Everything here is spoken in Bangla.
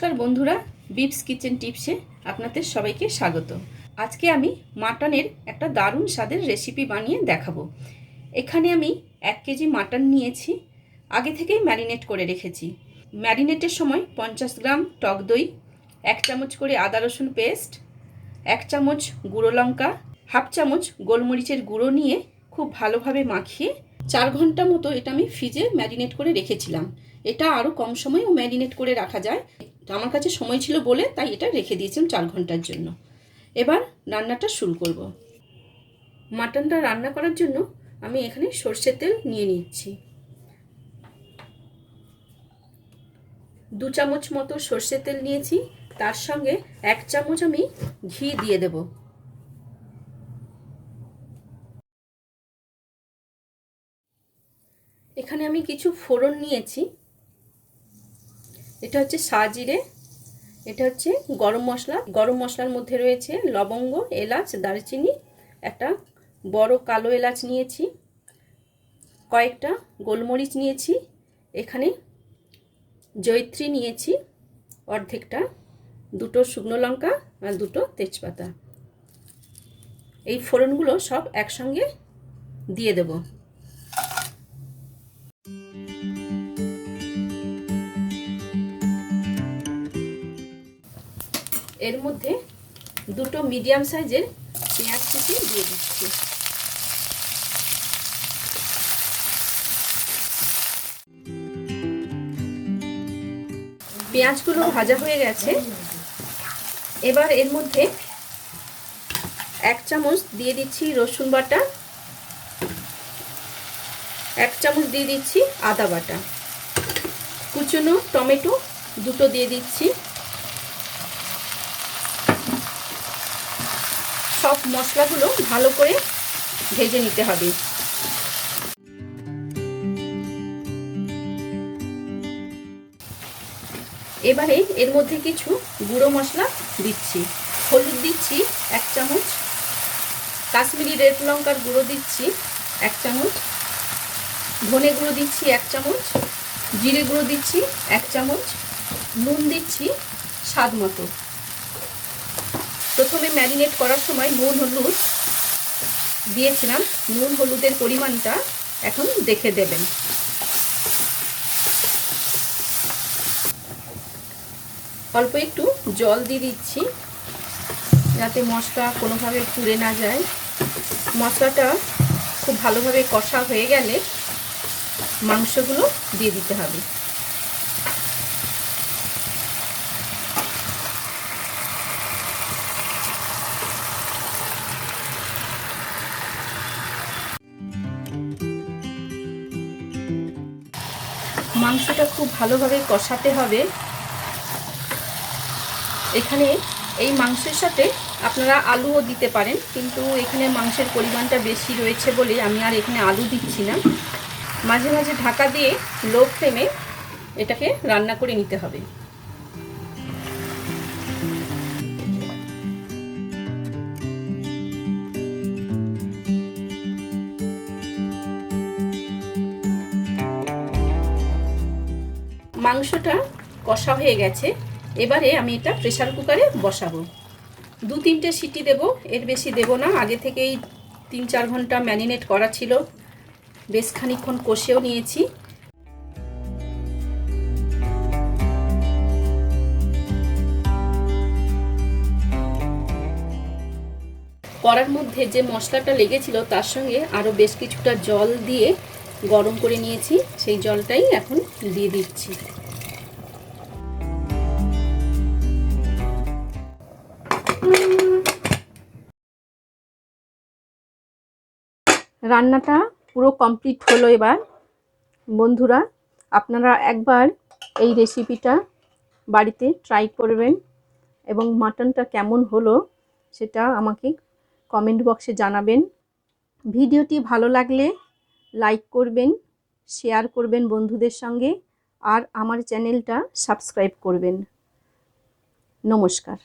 নমস্কার বন্ধুরা, বিপস কিচেন টিপসে আপনাদের সবাইকে স্বাগত। আজকে আমি মাটনের একটা দারুণ স্বাদের রেসিপি বানিয়ে দেখাবো। এখানে আমি 1 কেজি মাটন নিয়েছি, আগে থেকেই ম্যারিনেট করে রেখেছি। ম্যারিনেটের সময় 50 গ্রাম টক দই, 1 চামচ করে আদা রসুন পেস্ট, 1 চামচ গুঁড়ো লঙ্কা, হাফ চামচ গোলমরিচের গুঁড়ো নিয়ে খুব ভালোভাবে মাখিয়ে 4 ঘন্টা মতো এটা আমি ফ্রিজে ম্যারিনেট করে রেখেছিলাম। এটা আরও কম সময়ও ম্যারিনেট করে রাখা যায়, আমার কাছে সময় ছিল বলে তাই এটা রেখে দিয়েছিলাম 4 ঘন্টার জন্য। এবার রান্নাটা শুরু করব। মাটনটা রান্না করার জন্য আমি এখানে সরষের তেল নিয়ে নিচ্ছি। 2 চামচ মতো সরষের তেল নিয়েছি, তার সঙ্গে 1 চামচ আমি ঘি দিয়ে দেব। এখানে আমি কিছু ফোড়ন নিয়েছি। এটা হচ্ছে সাজিরে, এটা হচ্ছে গরম মশলা। গরম মশলার মধ্যে রয়েছে লবঙ্গ, এলাচ, দারচিনি, একটা বড় কালো এলাচ নিয়েছি, কয়েকটা গোলমরিচ নিয়েছি, এখানে জয়িত্রী নিয়েছি অর্ধেকটা, 2টো শুকনো লঙ্কা আর 2টো তেজপাতা। এই ফোড়নগুলো সব একসঙ্গে দিয়ে দেব। এর মধ্যে 2টো মিডিয়াম সাইজের পেঁয়াজ কুচি দিয়ে দিচ্ছি। পেঁয়াজগুলো ভাজা হয়ে গেছে। এবার এর মধ্যে 1 চামচ দিয়ে দিচ্ছি রসুন বাটা, 1 চামচ দিয়ে দিচ্ছি আদা বাটা, কুচনো টমেটো 2টো দিয়ে দিচ্ছি। সব মশলাগুলো ভালো করে ভেজে নিতে হবে। এবারে এর মধ্যে কিছু গুঁড়ো মশলা দিচ্ছি। হলুদ দিচ্ছি 1 চামচ, কাশ্মীরি রেড লঙ্কার গুঁড়ো দিচ্ছি 1 চামচ, ধনে গুঁড়ো দিচ্ছি 1 চামচ, জিরে গুঁড়ো দিচ্ছি 1 চামচ, নুন দিচ্ছি স্বাদ মতো। প্রথমে ম্যারিনেট করার সময় নুন হলুদ দিয়েছিলাম, নুন হলুদের পরিমাণটা এখন দেখে দেবেন। অল্প একটু জল দিয়ে দিচ্ছি যাতে মশলা কোনোভাবে পুড়ে না যায়। মশলাটা খুব ভালোভাবে কষা হয়ে গেলে মাংসগুলো দিয়ে দিতে হবে। মাংসটা খুব ভালোভাবে কষাতে হবে। এখানে এই মাংসের সাথে আপনারা আলুও দিতে পারেন, কিন্তু এখানে মাংসের পরিমাণটা বেশি রয়েছে বলে আমি আর এখানে আলু দিচ্ছি না। মাঝে মাঝে ঢাকা দিয়ে লো ফ্লেমে এটাকে রান্না করে নিতে হবে। মাংসটা কষা হয়ে গেছে। এবারে আমি এটা প্রেসার কুকারে বসাবো। 2-3টে সিটি দেব, এর বেশি দেব না। আগে থেকেই 3-4 ঘন্টা ম্যারিনেট করা ছিল, বেশ খানিকক্ষণ কষেও নিয়েছি। কড়ার মধ্যে যে মশলাটা লেগেছিল তার সঙ্গে আরও বেশ কিছুটা জল দিয়ে গরম করে নিয়েছি, সেই জলটাই এখন দিয়ে দিচ্ছি। রান্নাটা পুরো কমপ্লিট হলো। এবার বন্ধুরা, আপনারা একবার এই রেসিপিটা বাড়িতে ট্রাই করবেন এবং মাটনটা কেমন হলো সেটা আমাকে কমেন্ট বক্সে জানাবেন। ভিডিওটি ভালো লাগলে লাইক করবেন, শেয়ার করবেন বন্ধুদের সঙ্গে, আর আমার চ্যানেলটা সাবস্ক্রাইব করবেন। নমস্কার।